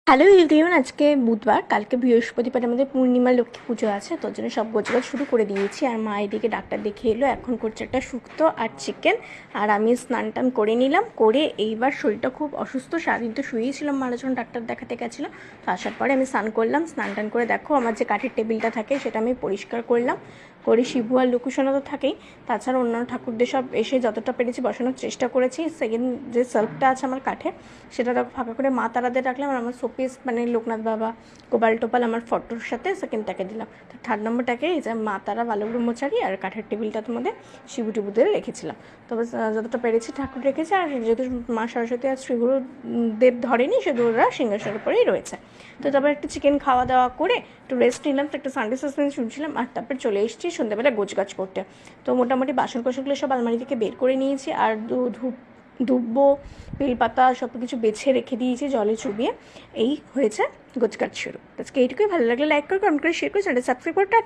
Hello everyone, আজকে বুধবার, কালকে বৃহস্পতিবার আমাদের পূর্ণিমা লক্ষ্মী পুজো আছে। তোর জন্য সব গোছগাছ শুরু করে দিয়েছি। আর মা এদিকে ডাক্তার দেখিয়ে এলো, এখন করছে একটা শুক্তো আর চিকেন। আর আমি স্নান টান করে নিলাম, করে এইবার শরীরটা খুব অসুস্থ, সারাদিন তো শুয়েই ছিলাম, মারা যখন ডাক্তার দেখাতে গেছিলো। তো আসার পরে আমি স্নান করলাম, স্নান টান করে দেখো আমার যে কাঠের টেবিলটা থাকে সেটা আমি পরিষ্কার করলাম, করে শিবু আর লুকুসোনা তো থাকেই, তাছাড়া অন্যান্য ঠাকুরদের সব এসে যতটা পেরেছি বসানোর চেষ্টা করেছি। সেকেন্ড যে সেলফটা আছে আমার কাঠের, সেটা ফাঁকা করে মা তারাদের রাখলাম। আর আমার শোপিস মানে লোকনাথ বাবা, গোপাল টোপাল আমার ফটোর সাথে সেকেন্ডটাকে দিলাম। তো থার্ড নম্বরটাকে এই যে মা তারা, বালক ব্রহ্মচারী আর কাঠের টেবিলটা তোমাদের শিবু টিবুদের রেখেছিলাম। তবে যতটা পেরেছি ঠাকুর রেখেছে। আর যেহেতু মা সরস্বতী আর শ্রীগুরু দেব ধরেনি, শুধু ওরা সিংহাসনের উপরেই রয়েছে। তো তারপর একটু চিকেন খাওয়া দাওয়া করে একটু রেস্ট নিলাম, তো একটা সানডে সাসপেন্স শুনছিলাম। আর তারপর চলে এসেছি সন্ধ্যাবেলা গোছগাছ করতে। তো মোটামুটি বাসন কোসনগুলো সব আলমারি থেকে বের করে নিয়েছি। আর ধুব্বো, বেলপাতা সব কিছু বেছে রেখে দিয়েছি জলে চুবিয়ে। এই হয়েছে গোছগাছ শুরু। আজকে এইটুকুই, ভালো লাগলে লাইক করে, কমেন্ট করে, শেয়ার করে, চ্যানেলটা সাবস্ক্রাইব করে